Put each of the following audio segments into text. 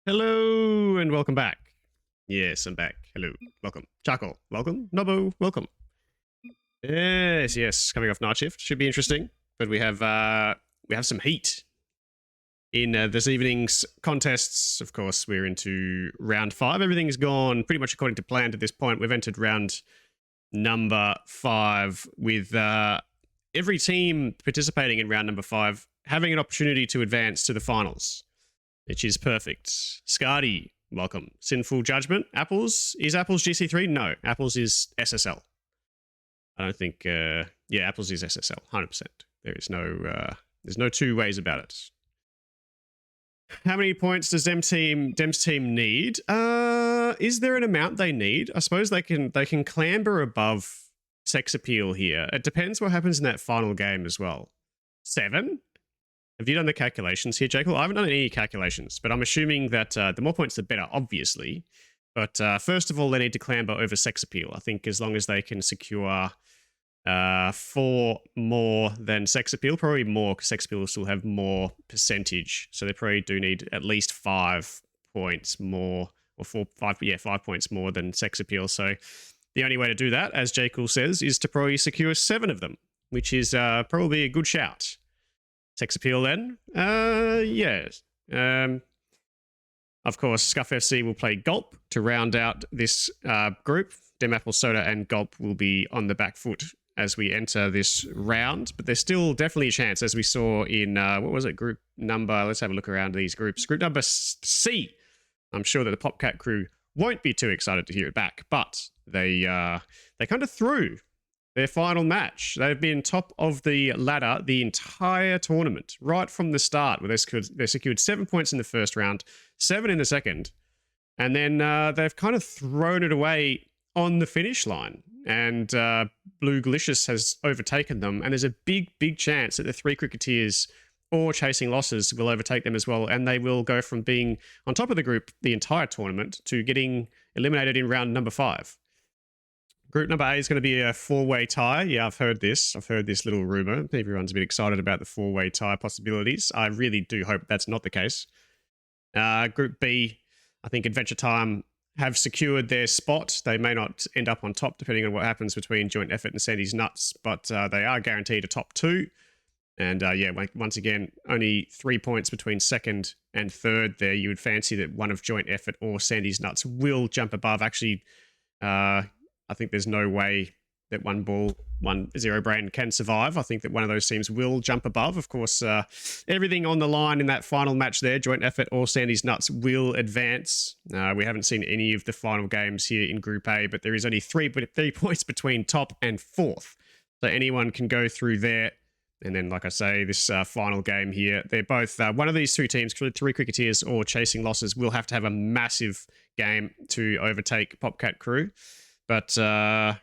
Hello and welcome back. Yes, I'm back. Hello, welcome. Charcoal, welcome. Nobo, welcome. Yes. Coming off night shift should be interesting, but we have some heat in this evening's contests. Of course, we're into round 5. Everything's gone pretty much according to plan to this point. We've entered round number 5 with every team participating in round number 5 having an opportunity to advance to the finals, which is perfect. Scardy, welcome. Sinful Judgment. Apples. Is Apples GC3? No. Apples is SSL. I don't think... yeah, Apples is SSL. 100%. There's no two ways about it. How many points does Dem's team need? Is there an amount they need? I suppose they can clamber above sex appeal here. It depends what happens in that final game as well. 7? Have you done the calculations here, Jekyll? I haven't done any calculations, but I'm assuming that the more points, the better, obviously. But first of all, they need to clamber over sex appeal. I think as long as they can secure 4 more than sex appeal, probably more, because sex appeal will still have more percentage. So they probably do need at least 5 points more, or 5 points more than sex appeal. So the only way to do that, as Jekyll says, is to probably secure 7 of them, which is probably a good shout. Sex appeal then? Yes. Of course, Scuff FC will play Gulp to round out this group. Dem Apple Soda and Gulp will be on the back foot as we enter this round, but there's still definitely a chance, as we saw in, what was it, group number, let's have a look around these groups. Group number C. I'm sure that the PopCat crew won't be too excited to hear it back, but they kind of threw their final match. They've been top of the ladder the entire tournament, right from the start, where they secured 7 points in the first round, 7 in the second, and then they've kind of thrown it away on the finish line. And Blue Glicious has overtaken them, and there's a big chance that the 3 Cricketeers or Chasing Losses will overtake them as well, and they will go from being on top of the group the entire tournament to getting eliminated in round number 5. Group number A is going to be a 4-way tie. Yeah, I've heard this. I've heard this little rumor. Everyone's a bit excited about the 4-way tie possibilities. I really do hope that's not the case. Group B, I think Adventure Time have secured their spot. They may not end up on top depending on what happens between Joint Effort and Sandy's Nuts, but they are guaranteed a top 2. And yeah, once again, only 3 points between second and third there. You would fancy that one of Joint Effort or Sandy's Nuts will jump above. Actually, I think there's no way that one Zero Brain can survive. I think that one of those teams will jump above. Of course, everything on the line in that final match there, Joint Effort or Sandy's Nuts will advance. We haven't seen any of the final games here in Group A, but there is only 3 points between top and 4th. So anyone can go through there. And then, like I say, this final game here, they're both, one of these 2 teams, 3 Cricketeers or Chasing Losses, will have to have a massive game to overtake PopCat crew. But I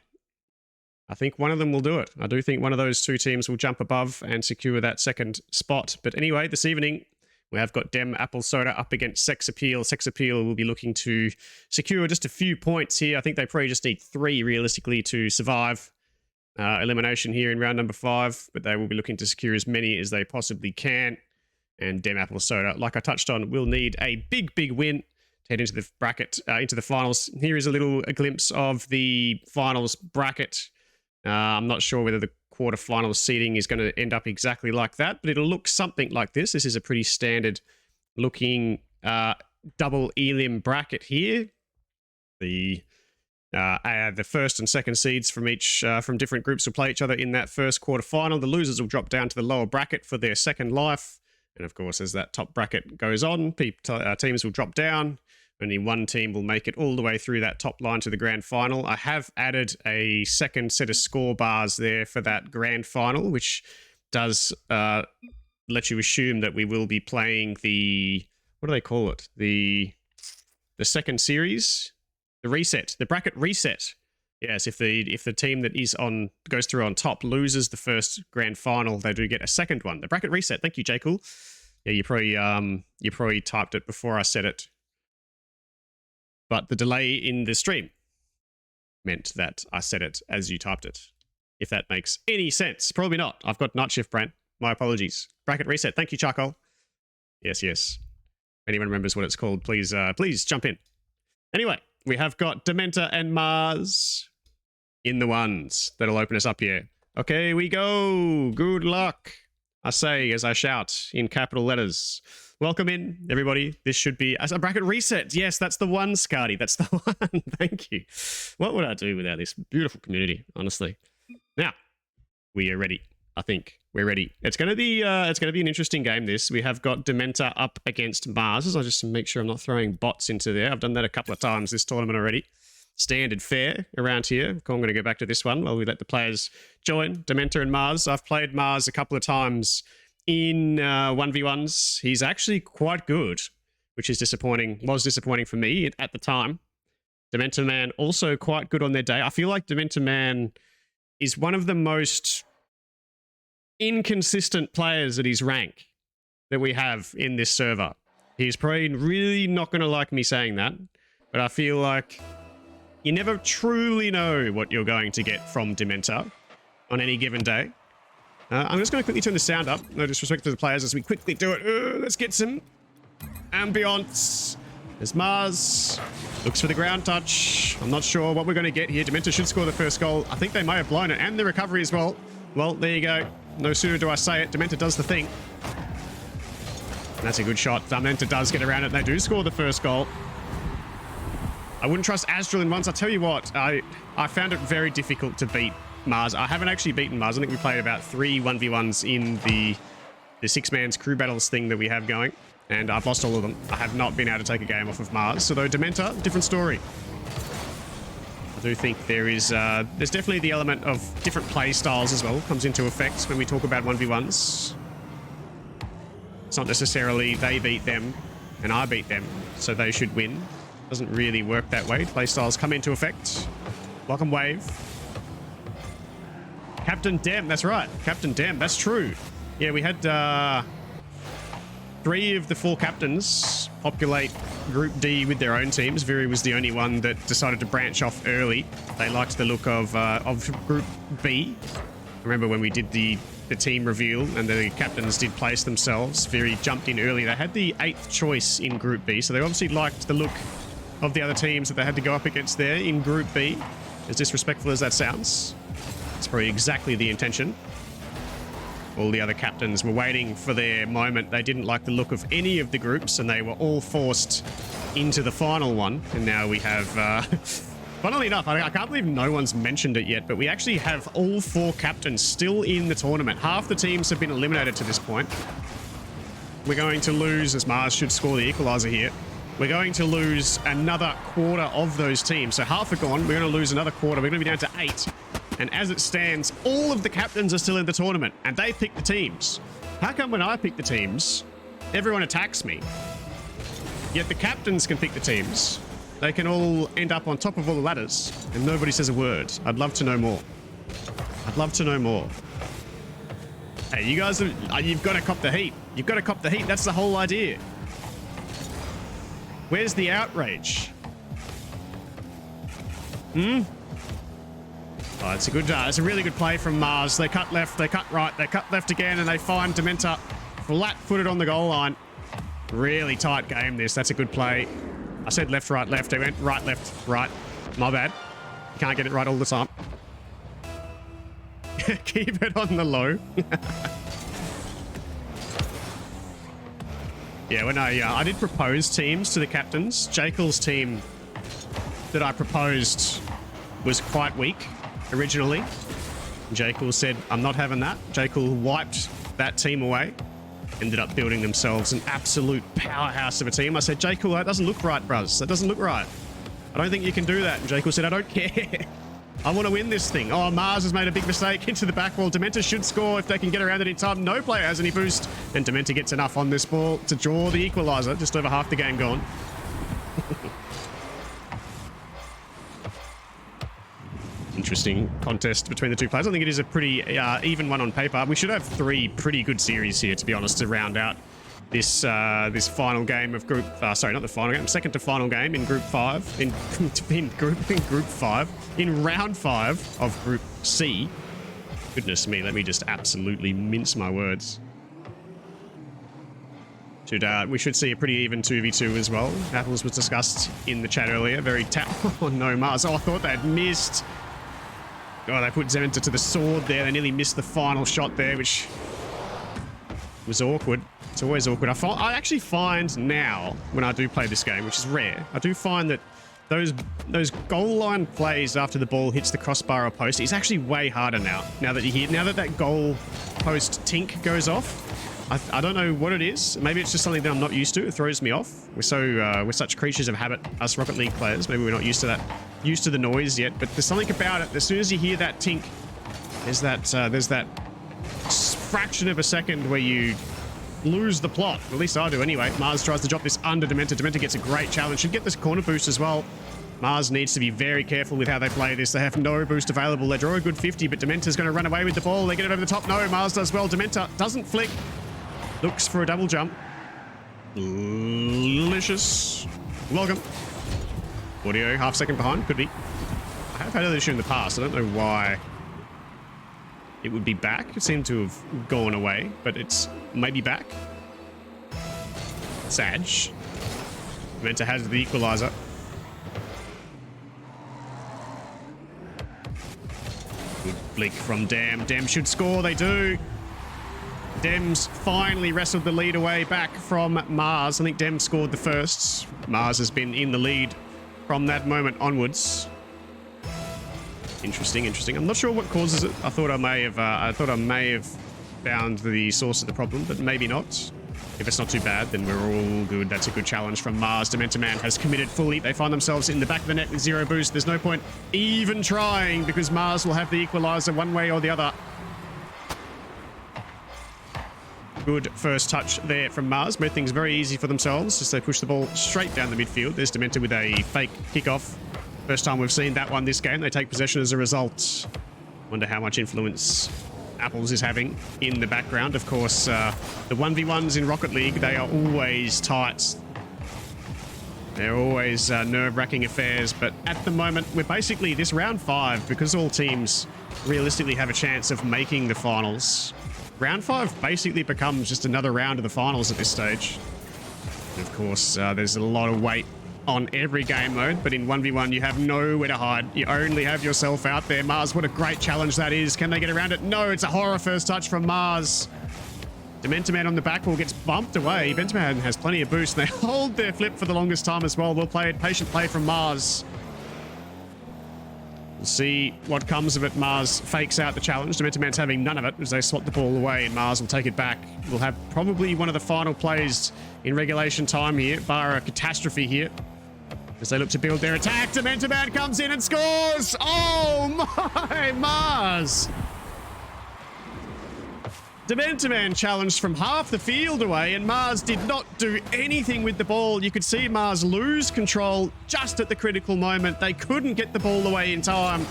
think one of them will do it. I do think one of those 2 teams will jump above and secure that second spot. But anyway, this evening, we have got Dem Apple Soda up against Sex Appeal. Sex Appeal will be looking to secure just a few points here. I think they probably just need 3 realistically to survive elimination here in round number 5. But they will be looking to secure as many as they possibly can. And Dem Apple Soda, like I touched on, will need a big win head into the bracket, into the finals. Here is a glimpse of the finals bracket. I'm not sure whether the quarterfinals seeding is going to end up exactly like that, but it'll look something like this. This is a pretty standard looking double elim bracket here. The first and second seeds from different groups will play each other in that first quarterfinal. The losers will drop down to the lower bracket for their second life. And of course, as that top bracket goes on, teams will drop down. Only one team will make it all the way through that top line to the grand final. I have added a second set of score bars there for that grand final, which does let you assume that we will be playing the, what do they call it? The second series, the reset, the bracket reset. Yes, if the team that goes through on top loses the first grand final, they do get a second one. The bracket reset. Thank you, Jekyll. Yeah, you probably typed it before I said it. But the delay in the stream meant that I said it as you typed it. If that makes any sense. Probably not. I've got night shift, Brent. My apologies. Bracket reset. Thank you, Charcoal. Yes. anyone remembers what it's called, please jump in. Anyway, we have got Dementor and Mars in the ones that'll open us up here. Okay, we go. Good luck, I say as I shout in capital letters. Welcome in, everybody. This should be a bracket reset. Yes, that's the one, Scardy. That's the one. Thank you. What would I do without this beautiful community, honestly? Now, we are ready. I think we're ready. It's going to be an interesting game. This we have got Dementor up against Mars. I'll just make sure I'm not throwing bots into there. I've done that a couple of times this tournament already. Standard fare around here. I'm going to go back to this one while we let the players join. Dementor and Mars. I've played Mars a couple of times in 1v1s. He's actually quite good, which is disappointing. Was disappointing for me at the time. Dementor Man also quite good on their day. I feel like Dementor Man is one of the most inconsistent players at his rank that we have in this server. He's probably really not going to like me saying that, but I feel like you never truly know what you're going to get from Dementor on any given day. I'm just going to quickly turn the sound up. No disrespect to the players as we quickly do it. Let's get some ambience. There's Mars. Looks for the ground touch. I'm not sure what we're going to get here. Dementor should score the first goal. I think they may have blown it, and the recovery as well. Well, there you go. No sooner do I say it, Dementor does the thing. And that's a good shot. Dementor does get around it, and they do score the first goal. I wouldn't trust Astral in ones. I'll tell you what, I found it very difficult to beat Mars. I haven't actually beaten Mars. I think we played about 3 1v1s in the 6-man's crew battles thing that we have going, and I've lost all of them. I have not been able to take a game off of Mars. So though Dementor, different story. I do think there's definitely the element of different play styles as well comes into effect when we talk about 1v1s. It's not necessarily they beat them and I beat them, so they should win. Doesn't really work that way. Play styles come into effect. Lock and wave. Captain Dem, that's right. Captain Dem, that's true. Yeah, we had 3 of the 4 captains populate Group D with their own teams. Viri was the only one that decided to branch off early. They liked the look of Group B. Remember when we did the team reveal and the captains did place themselves, Viri jumped in early. They had the 8th choice in Group B, so they obviously liked the look of the other teams that they had to go up against there in Group B. As disrespectful as that sounds, it's probably exactly the intention. All the other captains were waiting for their moment. They didn't like the look of any of the groups, and they were all forced into the final one. And now we have, funnily enough, I can't believe no one's mentioned it yet, but we actually have all 4 captains still in the tournament. Half the teams have been eliminated to this point. We're going to lose, as Mars should score the equalizer here. We're going to lose another quarter of those teams. So half are gone. We're going to lose another quarter. We're going to be down to 8. And as it stands, all of the captains are still in the tournament, and they pick the teams. How come when I pick the teams, everyone attacks me? Yet the captains can pick the teams. They can all end up on top of all the ladders, and nobody says a word. I'd love to know more. I'd love to know more. Hey, you guys, you've got to cop the heat. You've got to cop the heat. That's the whole idea. Where's the outrage? Oh, it's a really good play from Mars. They cut left, they cut right, they cut left again, and they find Dementor flat-footed on the goal line. Really tight game, this. That's a good play. I said left, right, left. They went right, left, right. My bad. Can't get it right all the time. Keep it on the low. Yeah, when I did propose teams to the captains, Jekyll's team that I proposed was quite weak originally. Jekyll said, I'm not having that. Jekyll wiped that team away. Ended up building themselves an absolute powerhouse of a team. I said, Jekyll, that doesn't look right, bruz. That doesn't look right. I don't think you can do that. And Jekyll said, I don't care. I want to win this thing. Oh, Mars has made a big mistake into the back wall. Dementor should score if they can get around it in time. No player has any boost. And Dementor gets enough on this ball to draw the equalizer. Just over half the game gone. Interesting contest between the two players. I think it is a pretty even one on paper. We should have 3 pretty good series here, to be honest, to round out this this final game of group. Sorry, not the final game. Second to final game in Group 5. In round 5 of Group C. Goodness me, let me just absolutely mince my words. We should see a pretty even 2v2 as well. Apples was discussed in the chat earlier. Very oh no, Mars. Oh, I thought they'd missed. Oh, they put Zementer to the sword there. They nearly missed the final shot there, which was awkward. It's always awkward. I actually find now, when I do play this game, which is rare, I do find that those goal line plays after the ball hits the crossbar or post is actually way harder now. Now that goal post tink goes off. I don't know what it is. Maybe it's just something that I'm not used to. It throws me off. We're such creatures of habit, us Rocket League players. Maybe we're not used to the noise yet. But there's something about it. As soon as you hear that tink, there's that fraction of a second where you lose the plot. At least I do anyway. Mars tries to drop this under Dementer. Dementer gets a great challenge. Should get this corner boost as well. Mars needs to be very careful with how they play this. They have no boost available. They draw a good 50, but Dementor's going to run away with the ball. They get it over the top. No, Mars does well. Dementer doesn't flick. Looks for a double jump. Delicious. Welcome. Audio, half second behind. Could be. I have had that issue in the past. I don't know why it would be back. It seemed to have gone away, but it's maybe back. Sag. Dementer has the equalizer. Good flick from Dem. Dem should score. They do. Dem's finally wrestled the lead away back from Mars. I think Dem scored the first. Mars has been in the lead from that moment onwards. Interesting, interesting. I'm not sure what causes it. I thought I may have found the source of the problem, but maybe not. If it's not too bad, then we're all good. That's a good challenge from Mars. Dementor Man has committed fully. They find themselves in the back of the net with 0 boost. There's no point even trying because Mars will have the equalizer one way or the other. Good first touch there from Mars. Made things very easy for themselves as they push the ball straight down the midfield. There's Dementor with a fake kickoff. First time we've seen that one this game. They take possession as a result. Wonder how much influence Apples is having in the background. Of course, the 1v1s in Rocket League, they are always tight. They're always nerve-wracking affairs. But at the moment, we're basically this round 5, because all teams realistically have a chance of making the finals. Round 5 basically becomes just another round of the finals at this stage. And of course, there's a lot of weight on every game mode, but in 1v1 you have nowhere to hide. You only have yourself out there. Mars, what a great challenge that is. Can they get around it? No, it's a horror first touch from Mars. Dementor Man on the back wall gets bumped away. Dementor Man has plenty of boost. They hold their flip for the longest time as well. Well played. Patient play from Mars. We'll see what comes of it. Mars fakes out the challenge. Dementor Man's having none of it as they swat the ball away, and Mars will take it back. We'll have probably one of the final plays in regulation time here, bar a catastrophe here, as they look to build their attack. Dementor Man comes in and scores! Oh my, Mars! Dementor Man challenged from half the field away, and Mars did not do anything with the ball. You could see Mars lose control just at the critical moment. They couldn't get the ball away in time.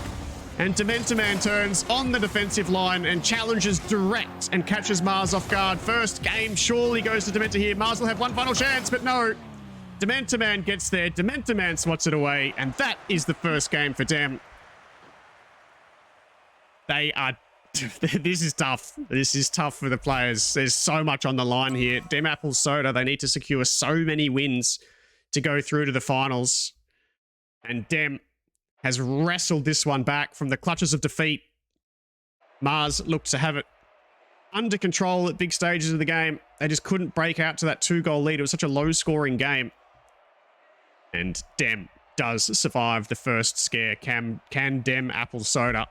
And Dementor Man turns on the defensive line and challenges direct and catches Mars off guard. First game surely goes to Dementor here. Mars will have one final chance, but no. Dementor Man gets there. Dementor Man swats it away, and that is the first game for Dem. They are... This is tough. This is tough for the players. There's so much on the line here. Dem Apple Soda, they need to secure so many wins to go through to the finals. And Dem has wrestled this one back from the clutches of defeat. Mars looked to have it under control at big stages of the game. They just couldn't break out to that 2-goal lead. It was such a low-scoring game. And Dem does survive the first scare. Can Dem Apple Soda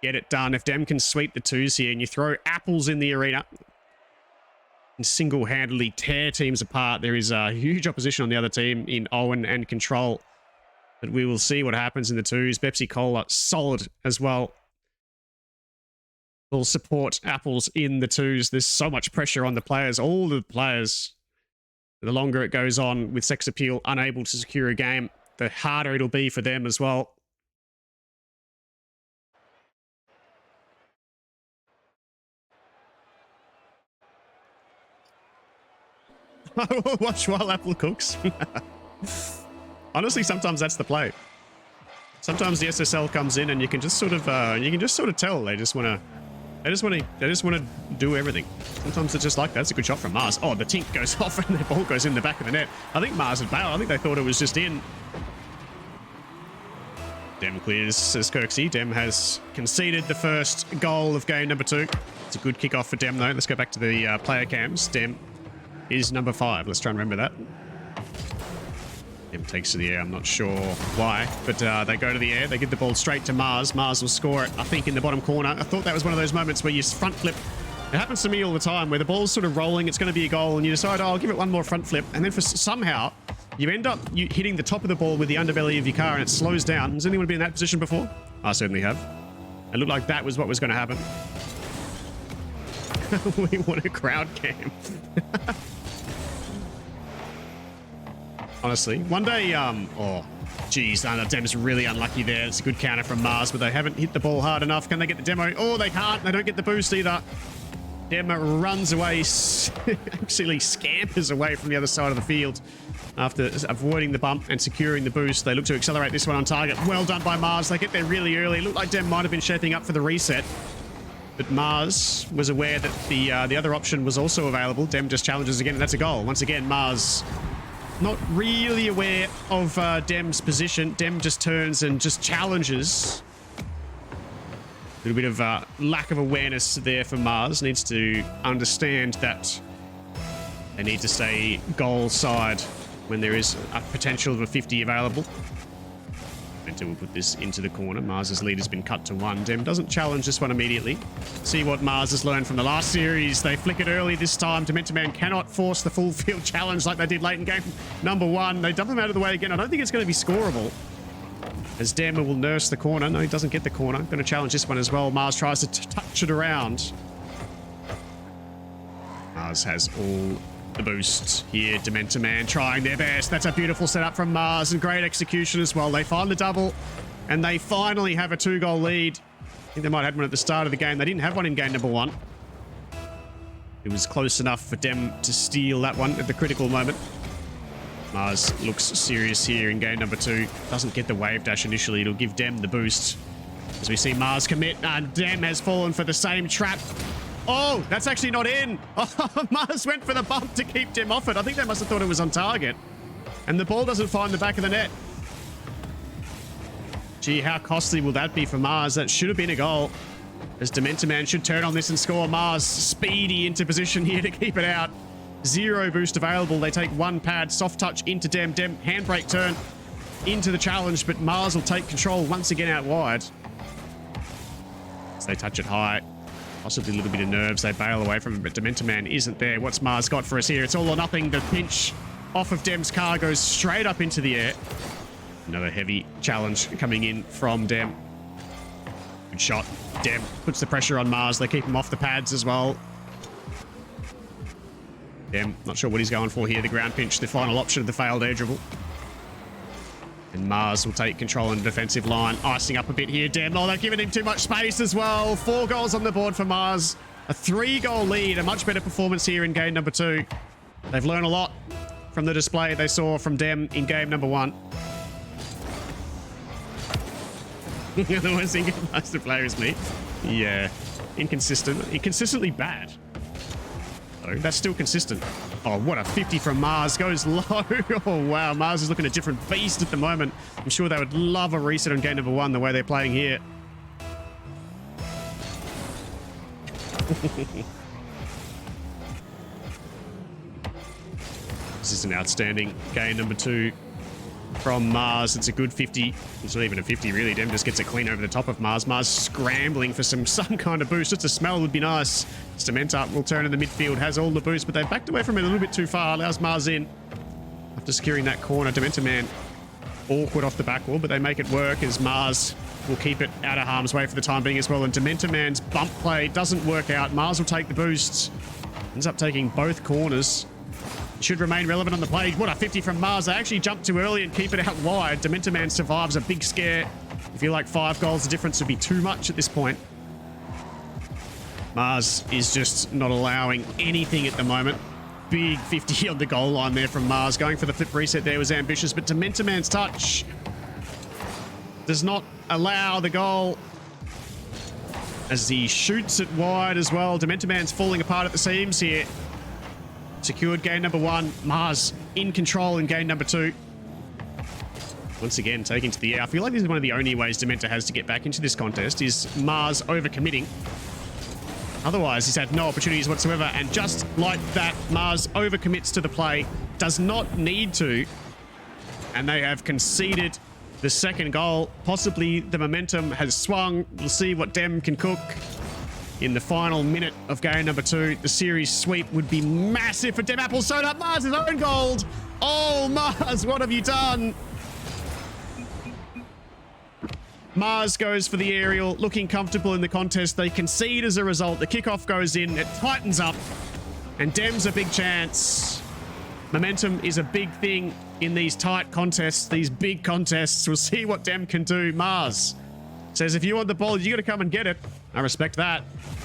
get it done? If Dem can sweep the 2s here and you throw apples in the arena and single-handedly tear teams apart, there is a huge opposition on the other team in Owen and Control. But we will see what happens in the 2s. Pepsi Cola, solid as well. Will support Apples in the 2s. There's so much pressure on the players. All the players, the longer it goes on with Sex Appeal, unable to secure a game, the harder it'll be for them as well. I will watch while Apple cooks. Honestly, sometimes that's the play. Sometimes the SSL comes in and you can just sort of tell they just want to They just want to do everything. Sometimes it's just like that's a good shot from Mars. Oh, the tink goes off and the ball goes in the back of the net. I think Mars had bailed. I think they thought it was just in. Dem clears, says Kirksey. Dem has conceded the first goal of game number 2. It's a good kickoff for Dem, though. Let's go back to the player cams. Dem is number 5. Let's try and remember that. Dem takes to the air. I'm not sure why, but they go to the air. They give the ball straight to Mars. Mars will score it, I think, in the bottom corner. I thought that was one of those moments where you front flip. It happens to me all the time, where the ball's sort of rolling. It's going to be a goal, and you decide, oh, I'll give it one more front flip. And then somehow, you end up hitting the top of the ball with the underbelly of your car, and it slows down. Has anyone been in that position before? I certainly have. It looked like that was what was going to happen. We want a crowd cam. Honestly, one day, oh, geez, Dem's really unlucky there. It's a good counter from Mars, but they haven't hit the ball hard enough. Can they get the demo? Oh, they can't. They don't get the boost either. Dem runs away, actually scampers away from the other side of the field after avoiding the bump and securing the boost. They look to accelerate this one on target. Well done by Mars. They get there really early. Looked like Dem might have been shaping up for the reset, but Mars was aware that the other option was also available. Dem just challenges again, and that's a goal. Once again, Mars not really aware of Dem's position. Dem just turns and just challenges. A little bit of lack of awareness there for Mars. Needs to understand that they need to stay goal side when there is a potential of a 50 available. Venter will put this into the corner. Mars's lead has been cut to 1. Dem doesn't challenge this one immediately. See what Mars has learned from the last series. They flick it early this time. Man cannot force the full field challenge like they did late in game number 1. They dump them out of the way again. I don't think it's going to be scoreable, as Dem will nurse the corner. No, he doesn't get the corner. Going to challenge this one as well. Mars tries to touch it around. Mars has all the boost here. Man trying their best. That's a beautiful setup from Mars and great execution as well. They find the double and they finally have a 2-goal lead. I think they might have had one at the start of the game. They didn't have one in game number 1. It was close enough for Dem to steal that one at the critical moment. Mars looks serious here in game number 2. Doesn't get the wave dash initially. It'll give Dem the boost. As we see Mars commit, and Dem has fallen for the same trap. Oh, that's actually not in. Oh, Mars went for the bump to keep Dem off it. I think they must have thought it was on target. And the ball doesn't find the back of the net. Gee, how costly will that be for Mars? That should have been a goal, as Man should turn on this and score. Mars speedy into position here to keep it out. 0 boost available. They take 1 pad, soft touch into Dem. Dem handbrake turn into the challenge, but Mars will take control once again out wide. As they touch it high, possibly a little bit of nerves. They bail away from it, but Man isn't there. What's Mars got for us here? It's all or nothing. The pinch off of Dem's car goes straight up into the air. Another heavy challenge coming in from Dem. Good shot. Dem puts the pressure on Mars. They keep him off the pads as well. Dem, not sure what he's going for here. The ground pinch, the final option of the failed air dribble. And Mars will take control in the defensive line. Icing up a bit here. Dem, oh, they've given him too much space as well. 4 goals on the board for Mars. A 3-goal lead. A much better performance here in game number 2. They've learned a lot from the display they saw from Dem in game number 1. The worst inconsistent player is me. Yeah. Inconsistent. Inconsistently bad. Oh, that's still consistent. Oh, what a 50 from Mars. Goes low. Oh, wow. Mars is looking a different beast at the moment. I'm sure they would love a reset on game number 1 the way they're playing here. This is an outstanding game number 2 from Mars. It's a good 50. It's not even a 50 really. Dem just gets it clean over the top of Mars. Mars scrambling for some kind of boost. Just a smell would be nice. Cementa will turn in the midfield, has all the boost, but they've backed away from it a little bit too far. Allows Mars in after securing that corner. Man awkward off the back wall, but they make it work as Mars will keep it out of harm's way for the time being as well. And Man's bump play doesn't work out. Mars will take the boosts. Ends up taking both corners. Should remain relevant on the play. What a 50 from Mars. They actually jump too early and keep it out wide. Man survives a big scare. I feel like 5 goals, the difference would be too much at this point. Mars is just not allowing anything at the moment. Big 50 on the goal line there from Mars. Going for the flip reset there was ambitious, but Man's touch does not allow the goal. as he shoots it wide as well. Dementaman's falling apart at the seams here. Secured game number 1. Mars in control in game number 2. Once again, taking to the air. I feel like this is one of the only ways Dementa has to get back into this contest, is Mars overcommitting. Otherwise, he's had no opportunities whatsoever. And just like that, Mars overcommits to the play. Does not need to. And they have conceded the second goal. Possibly the momentum has swung. We'll see what Dem can cook in the final minute of game number 2. The series sweep would be massive for Dem Apple Soda. Mars' own gold. Oh, Mars, what have you done? Mars goes for the aerial, looking comfortable in the contest. They concede as a result. The kickoff goes in. It tightens up. And Dem's a big chance. Momentum is a big thing in these tight contests, these big contests. We'll see what Dem can do. Mars says, if you want the ball, you got to come and get it. I respect that.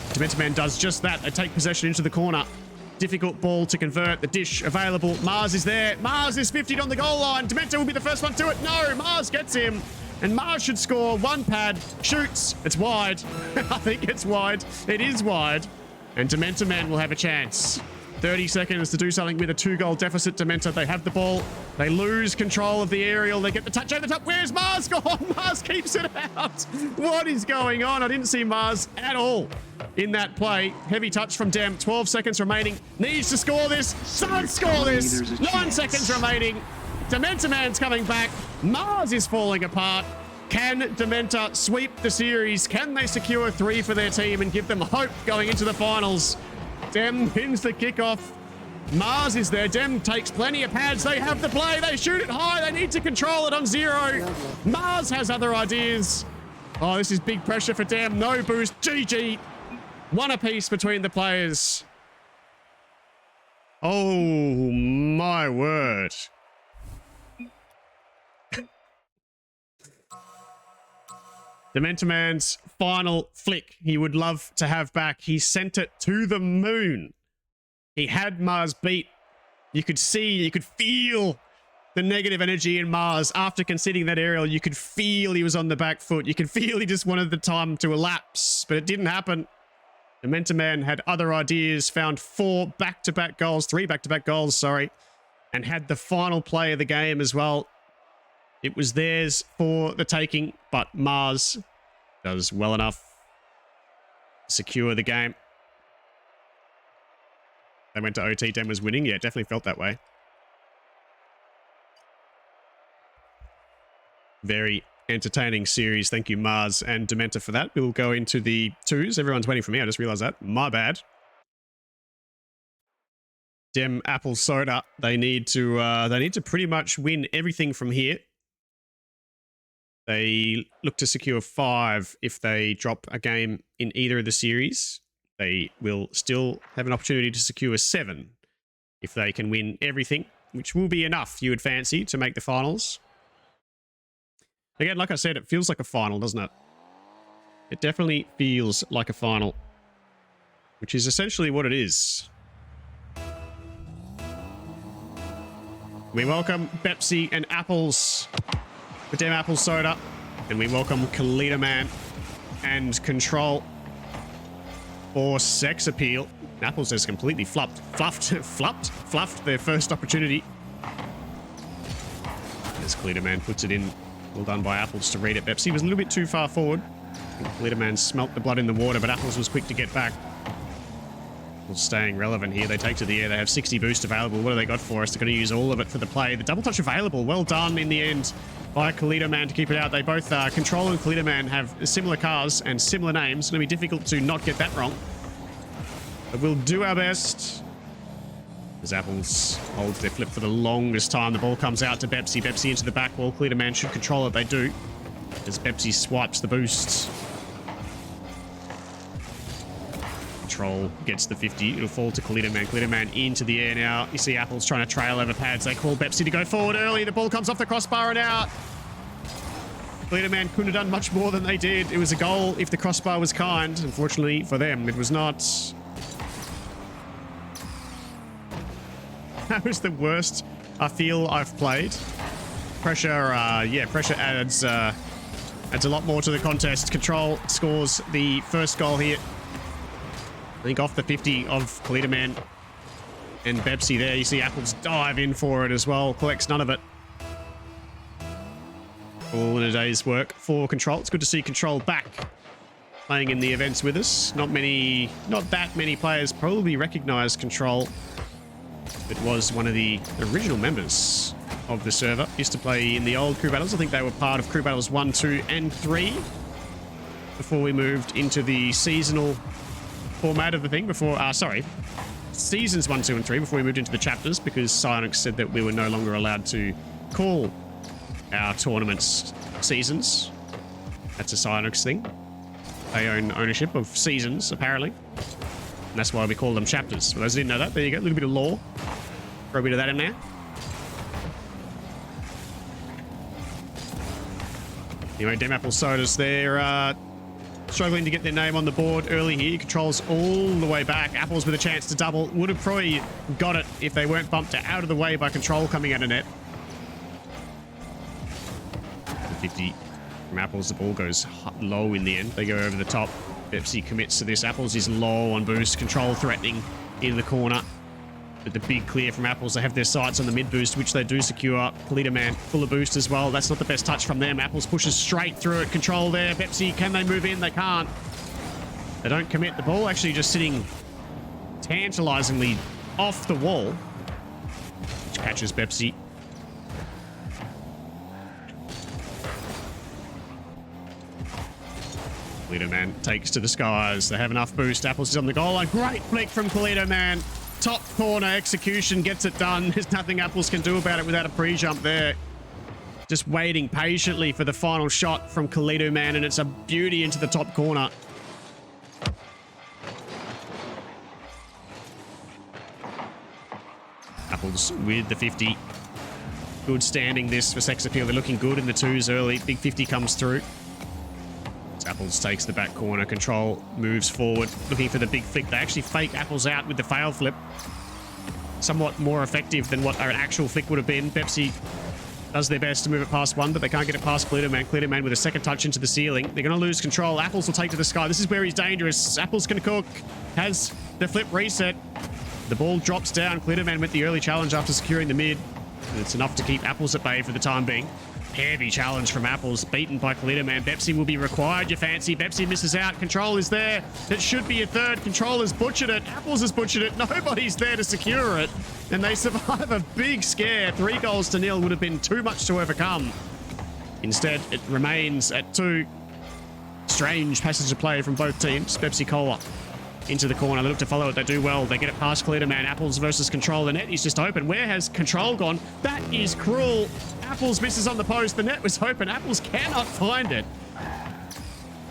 Dementaman does just that. They take possession into the corner. Difficult ball to convert. The dish available. Mars is there. Mars is 50'd on the goal line. Dementa will be the first one to it. No, Mars gets him. And Mars should score. One pad. Shoots. It's wide. I think it's wide. It is wide. And Dementaman will have a chance. 30 seconds to do something with a 2-goal deficit. Dementa, they have the ball. They lose control of the aerial. They get the touch over the top. Where's Mars gone? Mars keeps it out. What is going on? I didn't see Mars at all in that play. Heavy touch from Dem. 12 seconds remaining. Needs to score this. Can't score this. 9 seconds remaining. Dementaman's coming back. Mars is falling apart. Can Dementa sweep the series? Can they secure 3 for their team and give them hope going into the finals? Dem wins the kickoff. Mars is there. Dem takes plenty of pads. They have the play. They shoot it high. They need to control it on 0. Mars has other ideas. Oh, this is big pressure for Dem. No boost. GG. 1 apiece between the players. Oh, my word. Dementaman's final flick he would love to have back. He sent it to the moon. He had Mars beat. You could see, you could feel the negative energy in Mars after conceding that aerial. You could feel he was on the back foot. You could feel he just wanted the time to elapse, but it didn't happen. Dementaman had other ideas, found 4 back-to-back goals, 3 back-to-back goals, sorry, and had the final play of the game as well. It was theirs for the taking, but Mars does well enough to secure the game. They went to OT, Dem was winning. Yeah, it definitely felt that way. Very entertaining series. Thank you, Mars and Dementa, for that. We'll go into the 2s. Everyone's waiting for me. I just realized that. My bad. Dem Apple Soda. They need to pretty much win everything from here. They look to secure 5 if they drop a game in either of the series. They will still have an opportunity to secure 7 if they can win everything, which will be enough, you would fancy, to make the finals. Again, like I said, it feels like a final, doesn't it? It definitely feels like a final, which is essentially what it is. We welcome Pepsi and Apples for Dem Apple Soda, and we welcome Kalita Man and Control for Sex Appeal. Apples has completely fluffed their first opportunity. As Kalita Man puts it in. Well done by Apples to read it. Pepsi was a little bit too far forward. Kalita Man smelt the blood in the water, but Apples was quick to get back. Staying relevant here. They take to the air. They have 60 boost available. What have they got for us? They're going to use all of it for the play. The double touch available. Well done in the end by Kalita Man to keep it out. They both, Control and Kalita Man, have similar cars and similar names. It's going to be difficult to not get that wrong. But we'll do our best. As Apples holds their flip for the longest time. The ball comes out to Pepsi. Pepsi into the back wall. Kalita Man should control it. They do. As Pepsi swipes the boost. Control gets the 50. It'll fall to Kalita Man. Kalita Man into the air now. You see Apples trying to trail over pads. They call Pepsi to go forward early. The ball comes off the crossbar and out. Kalita Man couldn't have done much more than they did. It was a goal if the crossbar was kind. Unfortunately for them, it was not. That was the worst I feel I've played. Pressure, yeah, pressure adds Adds a lot more to the contest. Control scores the first goal here. I think off the 50 of Kalidaman and Bepsi there. You see Apples dive in for it as well. Collects none of it. All in a day's work for Control. It's good to see Control back playing in the events with us. Not that many players probably recognize Control. It was one of the original members of the server. Used to play in the old crew battles. I think they were part of crew battles 1, 2, and 3 before we moved into the seasonal format of the thing. Seasons 1, 2, and 3 before we moved into the chapters, because Psyonix said that we were no longer allowed to call our tournaments seasons. That's a Psyonix thing. They own ownership of seasons, apparently. And that's why we call them chapters. For those who didn't know that, there you go. A little bit of lore. Throw a bit of that in there. Anyway, Dem Apple Sodas, they're struggling to get their name on the board early here. Controls all the way back. Apples with a chance to double. Would have probably got it if they weren't bumped out of the way by Control coming out of net. 50 from Apples. The ball goes low in the end. They go over the top. Bepsi commits to this. Apples is low on boost. Control threatening in the corner. But the big clear from Apples. They have their sights on the mid boost, which they do secure. Kalidaman full of boost as well. That's not the best touch from them. Apples pushes straight through it. Control there. Bepsi, can they move in? They can't. They don't commit. The ball actually just sitting tantalizingly off the wall, which catches Bepsi. Kalidaman takes to the skies. They have enough boost. Apples is on the goal line. Great flick from Kalidaman. Top corner execution gets it done. There's nothing Apples can do about it without a pre-jump there. Just waiting patiently for the final shot from Kalidaman, and it's a beauty into the top corner. Apples with the 50. Good standing this for Sex Appeal. They're looking good in the twos early. Big 50 comes through. Apples takes the back corner. Control moves forward, looking for the big flick. They actually fake Apples out with the fail flip. Somewhat more effective than what an actual flick would have been. Bepsi does their best to move it past one, but they can't get it past Kalidaman. Kalidaman with a second touch into the ceiling. They're going to lose control. Apples will take to the sky. This is where he's dangerous. Apples can cook. Has the flip reset. The ball drops down. Kalidaman with the early challenge after securing the mid. And it's enough to keep Apples at bay for the time being. Heavy challenge from Apples, beaten by Kalidaman. Bepsi will be required, you fancy. Bepsi misses out. Control is there. That should be a third. Control has butchered it. Apples has butchered it. Nobody's there to secure it. And they survive a big scare. 3 goals to 0 would have been too much to overcome. Instead, it remains at 2. Strange passage of play from both teams. Bepsi Cola into the corner. They look to follow it. They do well. They get it past Kalidaman. Apples versus Control. The net is just open. Where has Control gone? That is cruel. Apples misses on the post. The net was open. Apples cannot find it.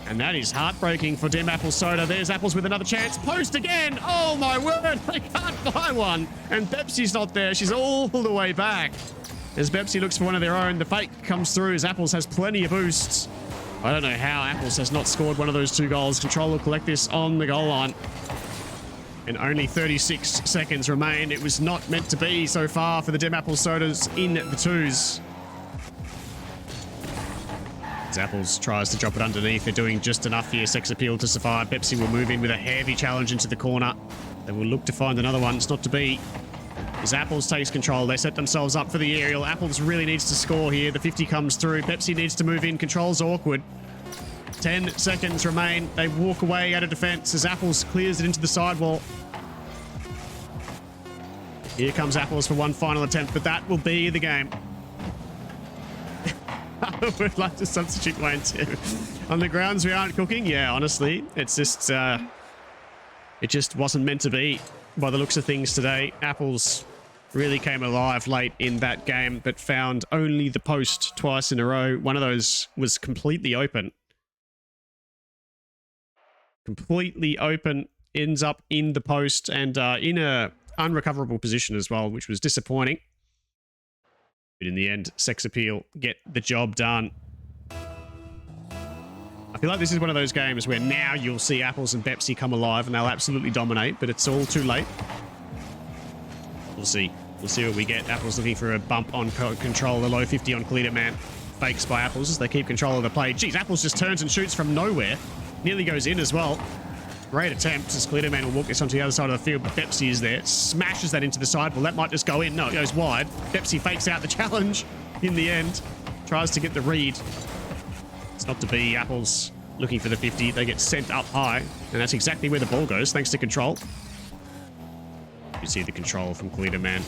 And that is heartbreaking for Dem Apple Soda. There's Apples with another chance. Post again. Oh my word. They can't buy one. And Bepsi's not there. She's all the way back. As Bepsi looks for one of their own, the fake comes through as Apples has plenty of boosts. I don't know how Apples has not scored one of those 2 goals. Control will collect this on the goal line. And only 36 seconds remain. It was not meant to be so far for the Dem Apple Sodas in the twos. As Apples tries to drop it underneath, they're doing just enough here. Sex Appeal to survive. Bepsi will move in with a heavy challenge into the corner. They will look to find another one. It's not to be. As Apples takes control, they set themselves up for the aerial. Apples really needs to score here. The 50 comes through. Bepsi needs to move in. Control's awkward. 10 seconds remain. They walk away out of defense as Apples clears it into the sidewall. Here comes Apples for one final attempt, but that will be the game. I would like to substitute Wayne too. On the grounds we aren't cooking? Yeah, honestly, it's just, it just wasn't meant to be by the looks of things today. Apples really came alive late in that game, but found only the post twice in a row. One of those was completely open. Completely open, ends up in the post and in a unrecoverable position as well, which was disappointing. But in the end, Sex Appeal get the job done. I feel like this is one of those games where now you'll see Apples and Bepsi come alive and they'll absolutely dominate, but it's all too late. We'll see. We'll see what we get. Apples looking for a bump on Control, the low 50 on Kalidaman. fakes by Apples as they keep control of the play. Jeez, Apples just turns and shoots from nowhere. Nearly goes in as well. Great attempt as Clearman will walk this onto the other side of the field, but Pepsi is there. Smashes that into the sidewall. That might just go in. No, it goes wide. Pepsi fakes out the challenge in the end. Tries to get the read. It's not to be. Apples looking for the 50. They get sent up high, and that's exactly where the ball goes, thanks to control. You see the control from Clearman.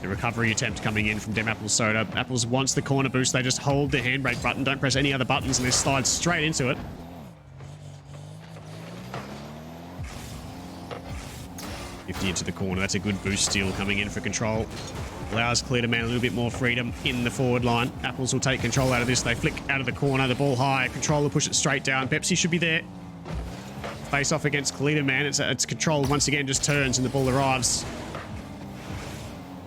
The recovery attempt coming in from Dem Apple Soda. Apples wants the corner boost. They just hold the handbrake button. Don't press any other buttons, and they slide straight into it. 50 into the corner. That's a good boost steal coming in for control. Allows Clearman a little bit more freedom in the forward line. Apples will take control out of this. They flick out of the corner. The ball high. Control will push it straight down. Pepsi should be there. Face off against Clearman. It's control once again just turns and the ball arrives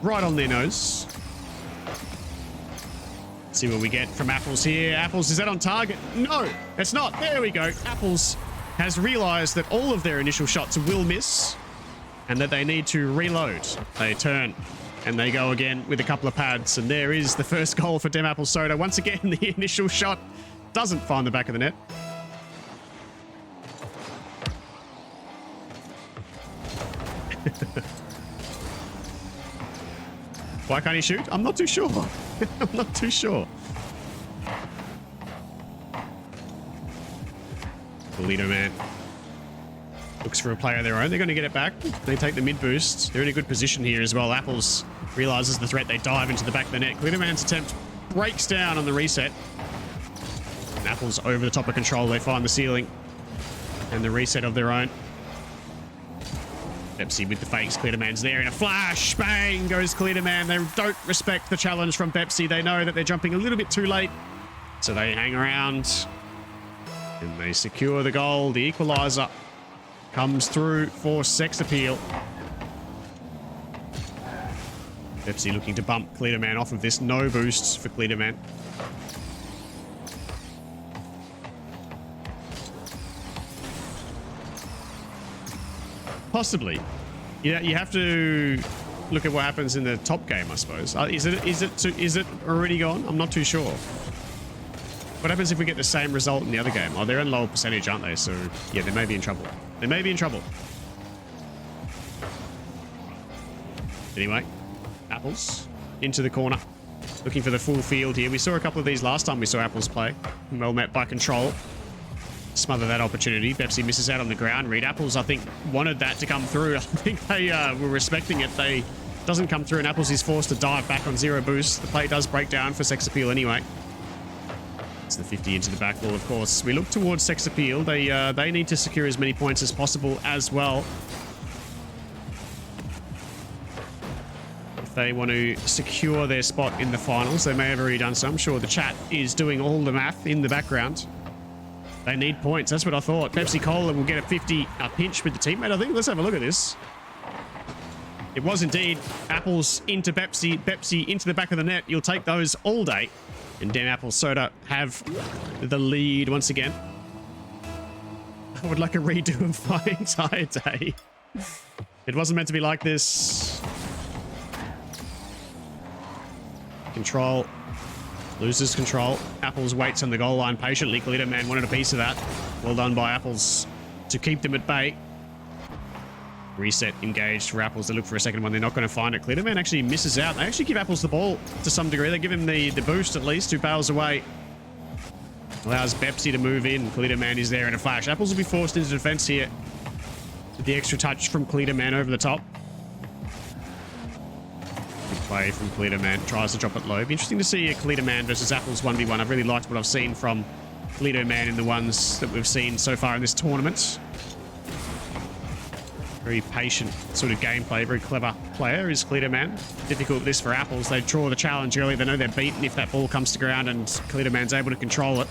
right on their nose. See what we get from Apples here. Apples, is that on target? No, it's not. There we go. Apples has realized that all of their initial shots will miss and that they need to reload. They turn and they go again with a couple of pads, and there is the first goal for Dem Apple Soda. Once again, the initial shot doesn't find the back of the net. Why can't he shoot? I'm not too sure. I'm not too sure. Toledo man looks for a play of their own. They're going to get it back. They take the mid boost. They're in a good position here as well. Apples realizes the threat. They dive into the back of the net. Clearman's attempt breaks down on the reset. And Apples over the top of control. They find the ceiling and the reset of their own. Pepsi with the fakes. Clearman's there in a flash. Bang goes Clearman. They don't respect the challenge from Pepsi. They know that they're jumping a little bit too late. So they hang around and they secure the goal. The equalizer comes through for Sex Appeal. Pepsi looking to bump Clearman off of this. No boosts for Clearman. Possibly. Yeah, you have to look at what happens in the top game, I suppose. Is it already gone? I'm not too sure. What happens if we get the same result in the other game? Oh, they're in lower percentage, aren't they? So, yeah, they may be in trouble. They may be in trouble. Anyway, Apples into the corner. Looking for the full field here. We saw a couple of these last time we saw Apples play. Well met by control. Smother that opportunity. Pepsi misses out on the ground. Reed Apples, I think, wanted that to come through. I think they were respecting it. They doesn't come through, and Apples is forced to dive back on zero boost. The play does break down for Sex Appeal anyway. It's the 50 into the back wall, of course. We look towards Sex Appeal. They need to secure as many points as possible as well. If they want to secure their spot in the finals, they may have already done so. I'm sure the chat is doing all the math in the background. They need points. That's what I thought. Pepsi Cola will get a 50 pinch with the teammate, I think. Let's have a look at this. It was indeed Apples into Pepsi, Pepsi into the back of the net. You'll take those all day. And Dem Apple Soda have the lead once again. I would like a redo of my entire day. It wasn't meant to be like this. Control. Loses control. Apples waits on the goal line patiently. Clearman wanted a piece of that. Well done by Apples to keep them at bay. Reset engaged for Apples to look for a second one. They're not going to find it. Clearman actually misses out. They actually give Apples the ball to some degree. They give him the boost at least, who bails away. Allows Pepsi to move in. Clearman is there in a flash. Apples will be forced into defense here with the extra touch from Clearman over the top. Good play from Clearman. Tries to drop it low. Be interesting to see a Clearman versus Apples 1v1. I've really liked what I've seen from Clearman in the ones that we've seen so far in this tournament. Very patient sort of gameplay, very clever player is Clearman. Difficult this for Apples. They draw the challenge early. They know they're beaten if that ball comes to ground and Clearman's able to control it.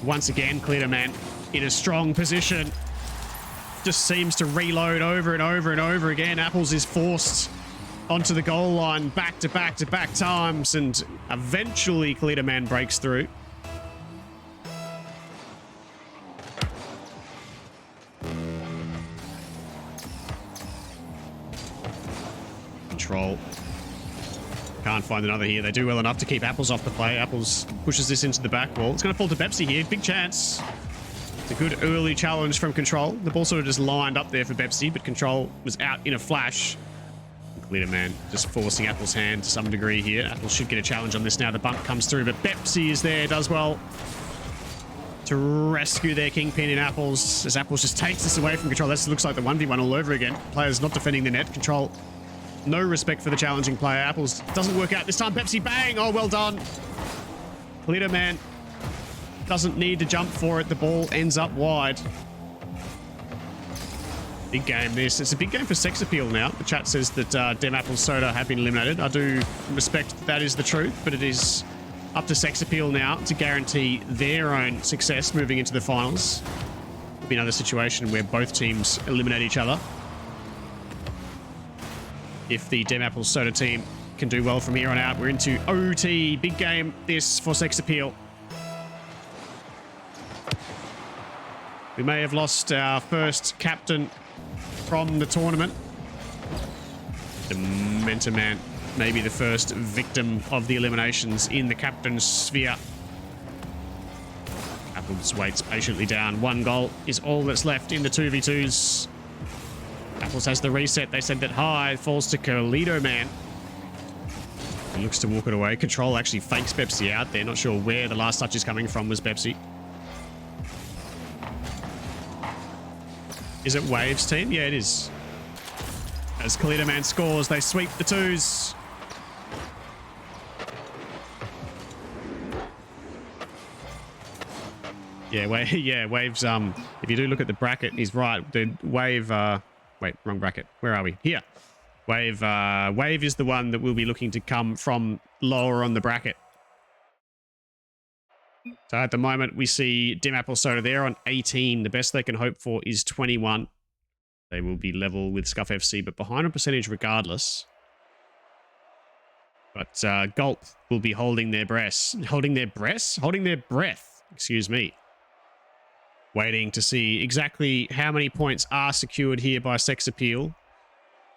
Once again, Clearman in a strong position. Just seems to reload over and over and over again. Apples is forced onto the goal line back to back to back times, and eventually Clearman breaks through. Control. Can't find another here. They do well enough to keep Apples off the play. Apples pushes this into the back wall. It's going to fall to Bepsi here. Big chance. It's a good early challenge from Control. The ball sort of just lined up there for Bepsi, but Control was out in a flash. Glitter just forcing Apple's hand to some degree here. Apples should get a challenge on this now. The bump comes through, but Bepsi is there. Does well to rescue their Kingpin in Apples, as Apples just takes this away from Control. This looks like the 1v1 all over again. Players not defending the net. Control, no respect for the challenging player. Apples doesn't work out this time. Bepsi, bang! Oh, well done. Glitter doesn't need to jump for it. The ball ends up wide. Big game this. It's a big game for Sex Appeal now. The chat says that Dem Apple Soda have been eliminated. I do respect that is the truth, but it is up to Sex Appeal now to guarantee their own success moving into the finals. It'll be another situation where both teams eliminate each other. If the Dem Apple Soda team can do well from here on out, we're into OT. Big game this for Sex Appeal. We may have lost our first captain from the tournament. Dementor Man, maybe the first victim of the eliminations in the captain's sphere. Apples waits patiently down. 1 goal is all that's left in the 2v2s. Apples has the reset. They send it high. Falls to Carlito Man. He looks to walk it away. Control actually fakes Bepsi out there. Not sure where the last touch is coming from was Bepsi. Is it Waves team? Yeah, it is. As Carlito Man scores, they sweep the 2s. Yeah, Waves, if you do look at the bracket, he's right. The Wave, wait, wrong bracket. Where are we? Here. Wave is the one that will be looking to come from lower on the bracket. So at the moment, we see Dim Apple Soda there on 18. The best they can hope for is 21. They will be level with Scuff FC, but behind on percentage regardless. But Gulp will be holding their breath. Holding their breath. Excuse me. Waiting to see exactly how many points are secured here by Sex Appeal.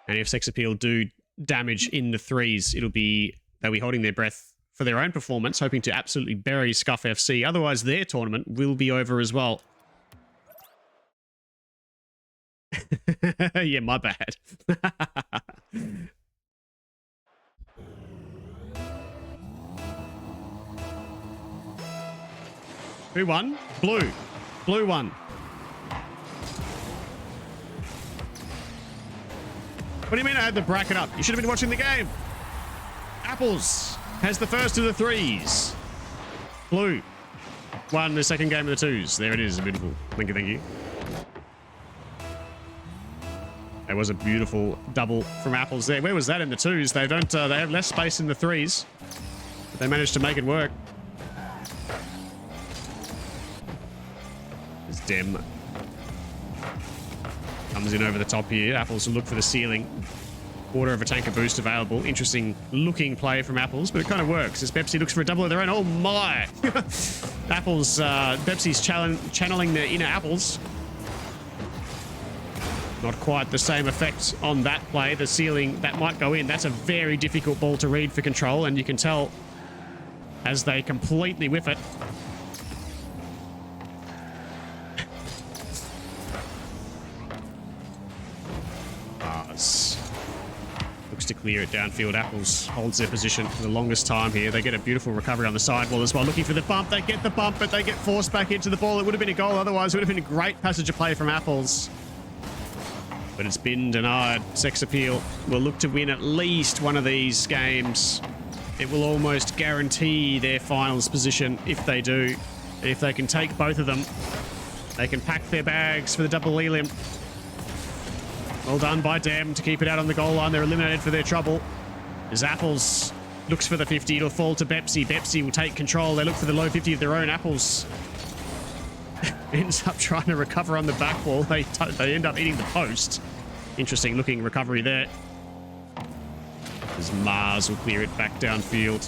And if Sex Appeal do damage in the 3s, they'll be holding their breath for their own performance, hoping to absolutely bury Scuff FC. Otherwise, their tournament will be over as well. Yeah, my bad. Who won? Blue. Blue won. What do you mean I had the bracket up? You should have been watching the game. Apples has the first of the 3s. Blue won the second game of the 2s. There it is. Beautiful. Thank you, thank you. That was a beautiful double from Apples there. Where was that in the 2s? They don't. They have less space in the 3s. But they managed to make it work. There's Dem. Comes in over the top here. Apples will look for the ceiling. Quarter of a tanker boost available. Interesting looking play from Apples, but it kind of works as Bepsi looks for a double of their own. Oh my! Apples, Bepsi's channeling their inner Apples. Not quite the same effect on that play. The ceiling, that might go in. That's a very difficult ball to read for Control, and you can tell as they completely whiff it. Looks to clear it downfield. Apples holds their position for the longest time here. They get a beautiful recovery on the sidewall as well. Looking for the bump. They get the bump, but they get forced back into the ball. It would have been a goal otherwise. It would have been a great passage of play from Apples. But it's been denied. Sex Appeal will look to win at least one of these games. It will almost guarantee their finals position if they do. And if they can take both of them, they can pack their bags for the double elim. Well done by Dem to keep it out on the goal line. They're eliminated for their trouble. As Apples looks for the 50, it'll fall to Bepsi. Bepsi will take control. They look for the low 50 of their own. Apples ends up trying to recover on the back wall. They end up eating the post. Interesting looking recovery there. As Mars will clear it back downfield.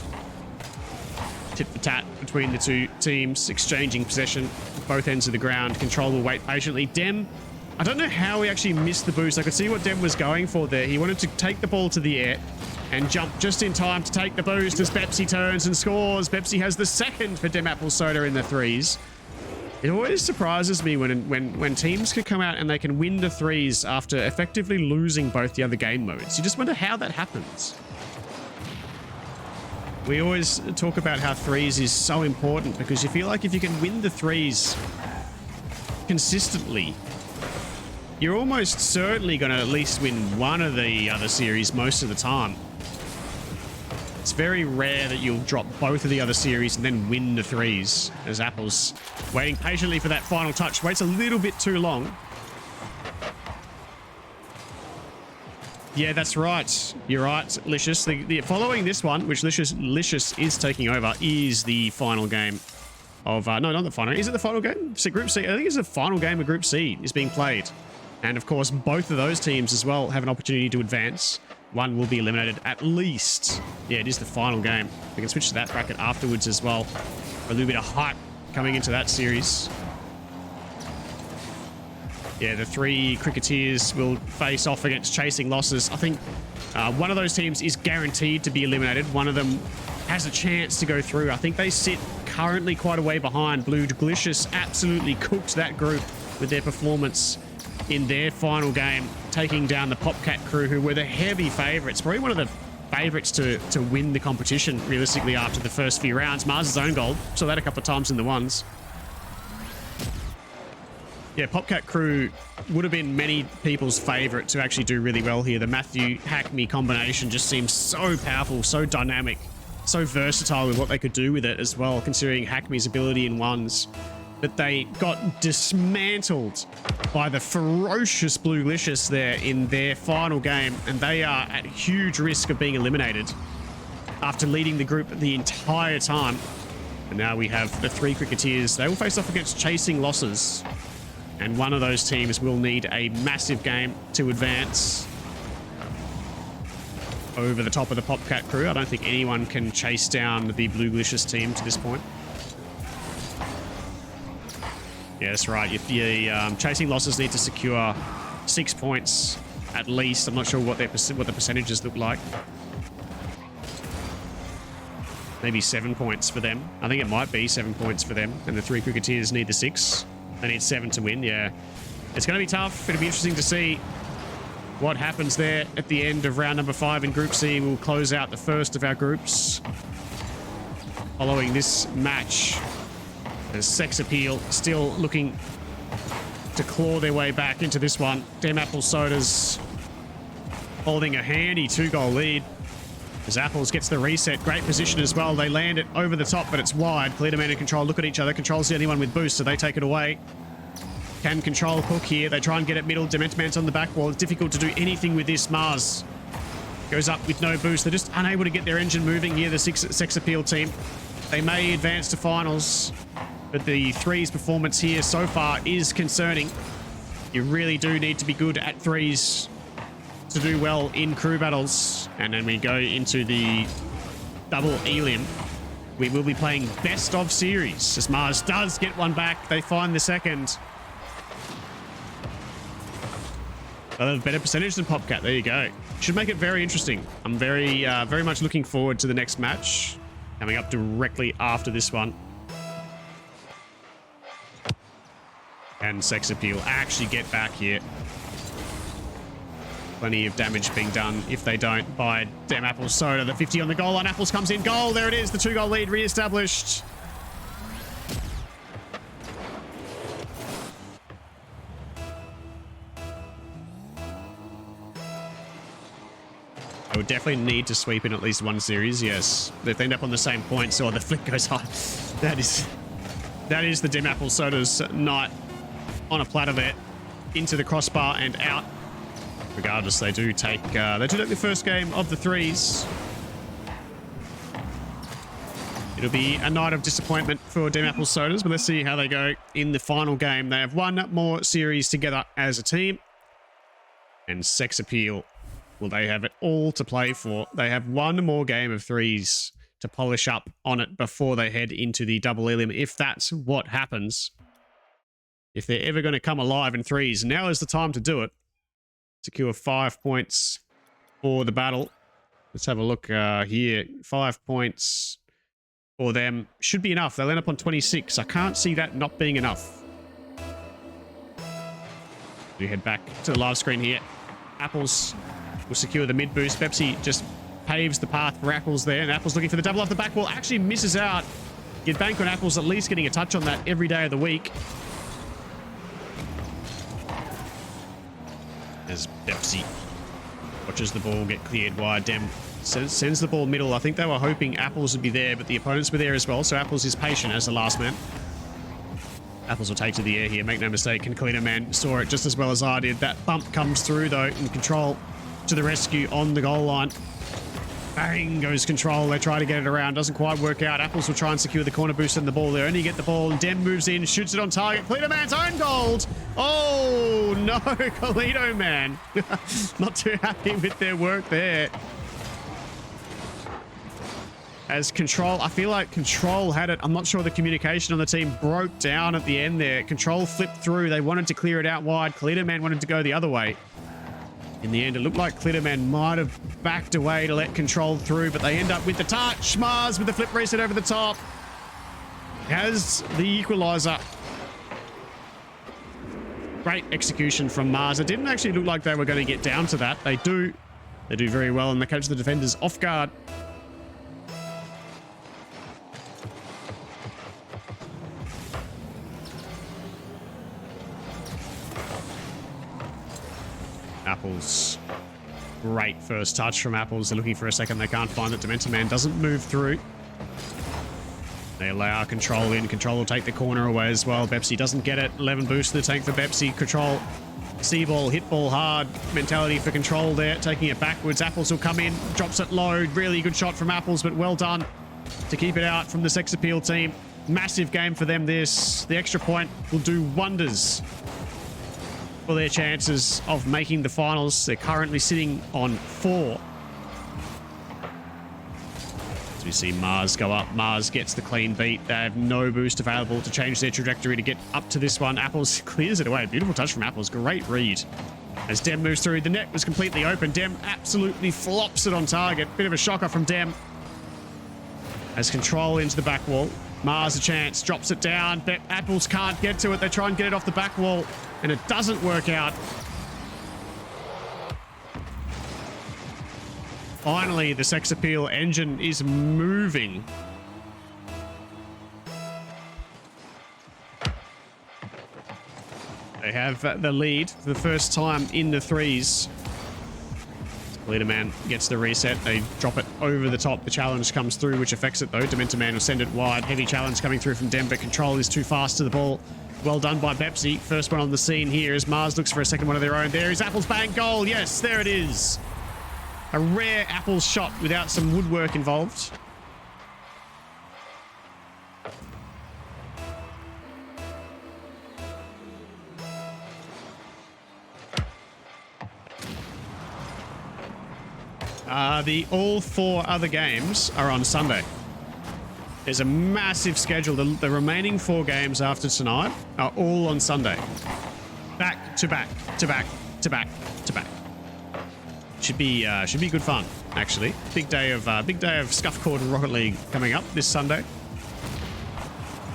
Tit for tat between the two teams, exchanging possession at both ends of the ground. Control will wait patiently. Dem I don't know how he actually missed the boost. I could see what Dem was going for there. He wanted to take the ball to the air and jump just in time to take the boost as Pepsi turns and scores. Pepsi has the second for Dem Apple Soda in the threes. It always surprises me when teams can come out and they can win the threes after effectively losing both the other game modes. You just wonder how that happens. We always talk about how threes is so important because you feel like if you can win the threes consistently, you're almost certainly going to at least win one of the other series most of the time. It's very rare that you'll drop both of the other series and then win the threes, as Apple's waiting patiently for that final touch. Waits a little bit too long. Yeah, that's right. You're right, Licious. The following this one, which Licious is taking over, is the final game of... no, not the final. Is it the final game? Is it Group C? I think it's the final game of Group C is being played. And, of course, both of those teams as well have an opportunity to advance. One will be eliminated at least. Yeah, it is the final game. We can switch to that bracket afterwards as well. A little bit of hype coming into that series. Yeah, the three Cricketers will face off against Chasing Losses. I think one of those teams is guaranteed to be eliminated. One of them has a chance to go through. I think they sit currently quite a way behind. Blue Glicious absolutely cooked that group with their performance in their final game, taking down the Popcat crew, who were the heavy favourites. Probably one of the favourites to win the competition, realistically, after the first few rounds. Mars' own gold. Saw that a couple of times in the ones. Yeah, Popcat crew would have been many people's favourite to actually do really well here. The Matthew Hackney combination just seems so powerful, so dynamic, so versatile with what they could do with it as well, considering Hackney's ability in ones. But they got dismantled by the ferocious Blue Glicious there in their final game, and they are at huge risk of being eliminated after leading the group the entire time. And now we have the three Cricketers. They will face off against Chasing Losses. And one of those teams will need a massive game to advance over the top of the Popcat crew. I don't think anyone can chase down the Blue Glicious team to this point. Yeah, that's right. If the Chasing Losses need to secure 6 points at least, I'm not sure what the percentages look like. Maybe 7 points for them. I think it might be 7 points for them, and the three Cricketers need the 6. They need 7 to win, yeah. It's going to be tough. It'll be interesting to see what happens there at the end of round number 5 in Group C. We'll close out the first of our groups following this match. As Sex Appeal still looking to claw their way back into this one. Dem Apple Soda's holding a handy 2-goal lead. As Apples gets the reset, great position as well. They land it over the top, but it's wide. Clear to man and Control look at each other. Control's the only one with boost, so they take it away. Can Control hook here? They try and get it middle. Dementman's on the back wall. It's difficult to do anything with this. Mars goes up with no boost. They're just unable to get their engine moving here, the Sex Appeal team. They may advance to finals, but the threes performance here so far is concerning. You really do need to be good at threes to do well in crew battles. And then we go into the double elim. We will be playing best of series as Mars does get one back. They find the second. A better percentage than Popcat. There you go. Should make it very interesting. I'm very much looking forward to the next match coming up directly after this one. And Sex Appeal actually get back here. Plenty of damage being done if they don't by Dem Apple Soda. The 50 on the goal line. Apples comes in. Goal. There it is. The 2-goal lead re-established. I would definitely need to sweep in at least one series. Yes. If they end up on the same points or the flick goes high. That is the Dem Apple Soda's night on a platter there. Into the crossbar and out. Regardless, they do take the first game of the threes. It'll be a night of disappointment for Dem Apple Sodas, but let's see how they go in the final game. They have one more series together as a team. And Sex Appeal, well, they have it all to play for. They have one more game of threes to polish up on it before they head into the double elim, if that's what happens. If they're ever going to come alive in threes, now is the time to do it. Secure 5 points for the battle. Let's have a look here. 5 points for them. Should be enough. They'll end up on 26. I can't see that not being enough. We head back to the live screen here. Apples will secure the mid boost. Pepsi just paves the path for Apples there. And Apples looking for the double off the back wall. Actually misses out. You'd bank on Apples at least getting a touch on that every day of the week. As Pepsi watches the ball get cleared wide. Dem sends the ball middle. I think they were hoping Apples would be there, but the opponents were there as well. So Apples is patient as the last man. Apples will take to the air here. Make no mistake, Conclito Man saw it just as well as I did. That bump comes through though, and Control to the rescue on the goal line. Bang goes Control. They try to get it around. Doesn't quite work out. Apples will try and secure the corner boost and the ball. They only get the ball. Dem moves in, shoots it on target. Conclito Man's own goal. Oh no, Conclito Man. Not too happy with their work there. As Control, I feel like Control had it. I'm not sure the communication on the team broke down at the end there. Control flipped through. They wanted to clear it out wide. Conclito Man wanted to go the other way. In the end, it looked like Conclito Man might have backed away to let Control through, but they end up with the touch. Mars with the flip reset over the top. Has the equalizer. Great execution from Mars. It didn't actually look like they were going to get down to that. They do. They do very well, and they catch the defenders off guard. Apples. Great first touch from Apples. They're looking for a second. They can't find it. Dementor Man doesn't move through. They allow Control in. Control will take the corner away as well. Pepsi doesn't get it. 11 boost to the tank for Pepsi. Control. C-ball, hit ball hard. Mentality for Control there. Taking it backwards. Apples will come in. Drops it low. Really good shot from Apples, but well done to keep it out from the Sex Appeal team. Massive game for them this. The extra point will do wonders for their chances of making the finals. They're currently sitting on 4. As we see Mars go up. Mars gets the clean beat. They have no boost available to change their trajectory to get up to this one. Apples clears it away. Beautiful touch from Apples. Great read. As Dem moves through, the net was completely open. Dem absolutely flops it on target. Bit of a shocker from Dem. As Control into the back wall. Mars a chance, drops it down. Apples can't get to it. They try and get it off the back wall, and it doesn't work out. Finally, the Sex Appeal engine is moving. They have the lead for the first time in the threes. Leader Man gets the reset. They drop it over the top. The challenge comes through, which affects it though. Dementor Man will send it wide. Heavy challenge coming through from Denver. Control is too fast to the ball. Well done by Pepsi. First one on the scene here as Mars looks for a second one of their own. There is Apple's bang goal. Yes, there it is. A rare Apples shot without some woodwork involved. All 4 other games are on Sunday. There's a massive schedule. The remaining 4 games after tonight are all on Sunday. Back to back to back to back to back. Should be good fun, actually. Big day of Scuff Cord and Rocket League coming up this Sunday.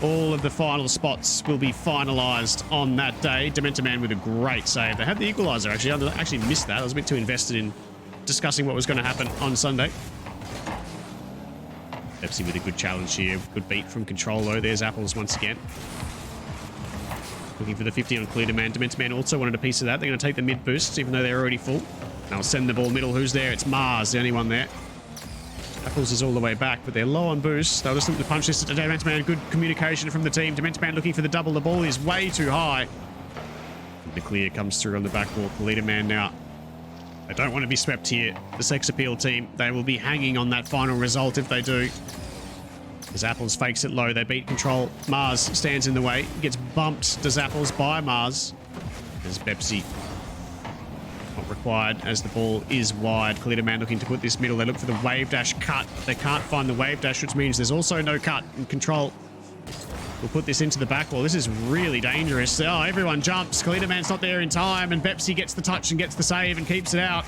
All of the final spots will be finalised on that day. Dementor Man with a great save. They had the equaliser, actually. I actually missed that. I was a bit too invested in discussing what was going to happen on Sunday. Pepsi with a good challenge here. Good beat from Control, though. There's Apples once again. Looking for the 50 on Clear Man. Dementor Man also wanted a piece of that. They're going to take the mid boost, even though they're already full. They'll send the ball middle. Who's there? It's Mars, the only one there. Apples is all the way back, but they're low on boost. They'll just look to punch this to Dementor Man. Good communication from the team. Dementor Man looking for the double. The ball is way too high. The clear comes through on the back wall. Leader Man now. They don't want to be swept here. The Sex Appeal team, they will be hanging on that final result if they do. As Apples fakes it low, they beat Control. Mars stands in the way. Gets bumped, does Apples, by Mars. As Pepsi not required as the ball is wide. Clear Man looking to put this middle. They look for the wave dash cut. They can't find the wave dash, which means there's also no cut. And Control We'll put this into the back wall. This is really dangerous. Oh, everyone jumps. Kalita not there in time, and Bepsi gets the touch and gets the save and keeps it out.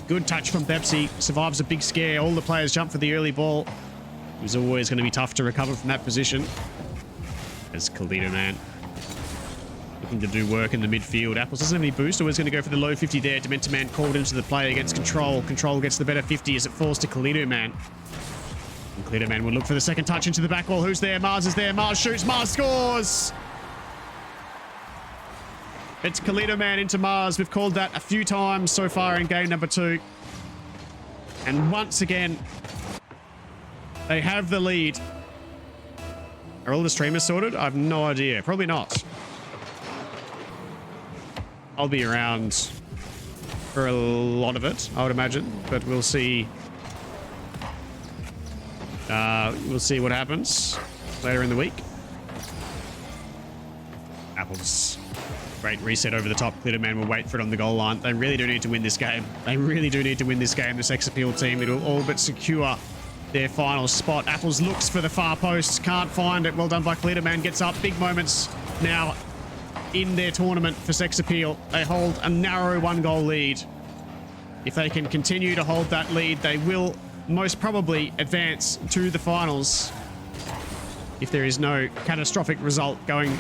Good touch from Bepsi. Survives a big scare. All the players jump for the early ball. It was always going to be tough to recover from that position. As Kalita looking to do work in the midfield. Apples doesn't have any boost. Always going to go for the low 50 there. Dementor Man called into the play against Control. Control gets the better 50 as it falls to Kalita Man. And Kalita Man will look for the second touch into the back wall. Who's there? Mars is there. Mars shoots. Mars scores! It's Kalita Man into Mars. We've called that a few times so far in game number 2. And once again, they have the lead. Are all the streamers sorted? I have no idea. Probably not. I'll be around for a lot of it, I would imagine, but we'll see. We'll see what happens later in the week. Apples. Great reset over the top. Glitter Man will wait for it on the goal line. They really do need to win this game. They really do need to win this game. The Sex Appeal team, it'll all but secure their final spot. Apples looks for the far post. Can't find it. Well done by Glitter Man. Gets up. Big moments now in their tournament for Sex Appeal. They hold a narrow 1-goal lead. If they can continue to hold that lead, they will most probably advance to the finals. If there is no catastrophic result going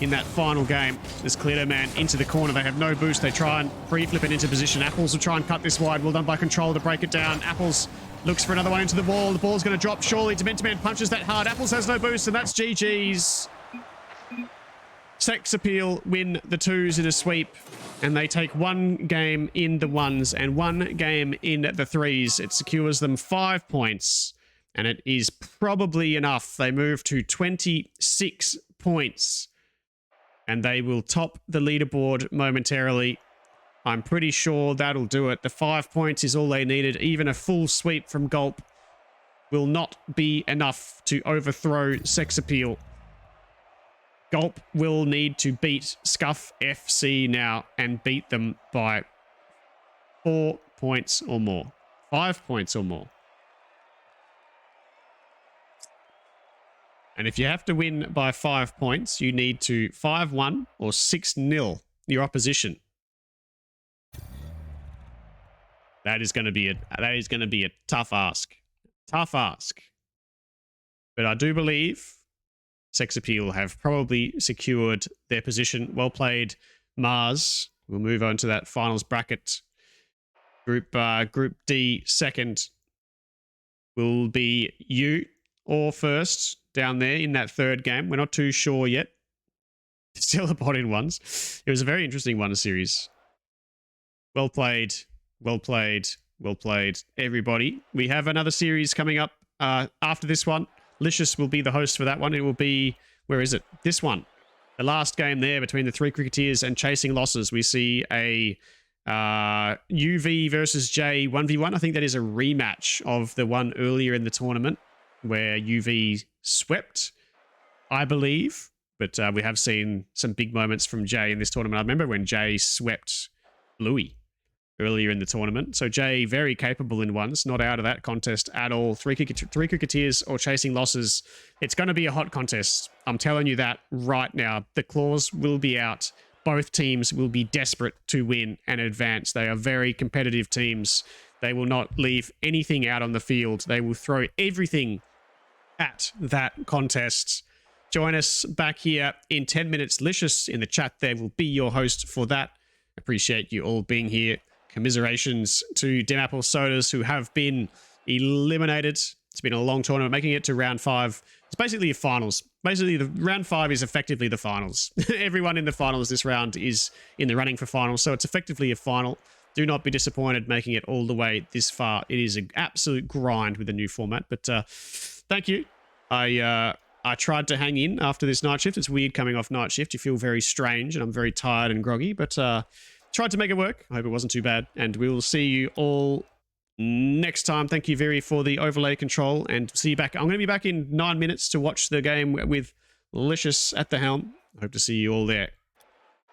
in that final game. This Clear Man into the corner. They have no boost. They try and pre-flip it into position. Apples will try and cut this wide. Well done by Control to break it down. Apples looks for another one into the wall. The ball's going to drop surely. Dementor Man punches that hard. Apples has no boost, and that's GG's. Sex Appeal win the 2s in a sweep, and they take 1 game in the 1s and 1 game in the 3s. It secures them 5 points, and it is probably enough. They move to 26 points, and they will top the leaderboard momentarily. I'm pretty sure that'll do it. The 5 points is all they needed. Even a full sweep from Gulp will not be enough to overthrow Sex Appeal. Gulp will need to beat Scuff FC now and beat them by 4 points or more. 5 points or more. And if you have to win by 5 points, you need to 5-1 or 6-0 your opposition. That is going to be a tough ask. Tough ask. But I do believe Sex Appeal have probably secured their position. Well played, Mars. We'll move on to that finals bracket. Group D second will be you or first down there in that third game. We're not too sure yet. Still a pot in ones. It was a very interesting one series. Well played. Well played. Well played, everybody. We have another series coming up after this one. Licious will be the host for that one. It will be, where is it? This one. The last game there between the 3 Cricketeers and Chasing Losses. We see a UV versus J 1v1. I think that is a rematch of the one earlier in the tournament where UV swept, I believe. But we have seen some big moments from Jay in this tournament. I remember when Jay swept Bluey earlier in the tournament. So Jay, very capable in ones, not out of that contest at all. 3 Cricketeers or Chasing Losses. It's going to be a hot contest. I'm telling you that right now. The claws will be out. Both teams will be desperate to win and advance. They are very competitive teams. They will not leave anything out on the field. They will throw everything at that contest. Join us back here in 10 minutes. Licious in the chat there will be your host for that. Appreciate you all being here. Commiserations to Dim Apple Sodas who have been eliminated. It's been a long tournament, making it to round 5. It's basically a finals. Basically, the round 5 is effectively the finals. Everyone in the finals this round is in the running for finals, so it's effectively a final. Do not be disappointed making it all the way this far. It is an absolute grind with the new format, but thank you. I tried to hang in after this night shift. It's weird coming off night shift. You feel very strange, and I'm very tired and groggy, but tried to make it work. I hope it wasn't too bad, and we will see you all next time. Thank you very for the overlay control, and see you back. I'm going to be back in 9 minutes to watch the game with Licious at the helm. I hope to see you all there.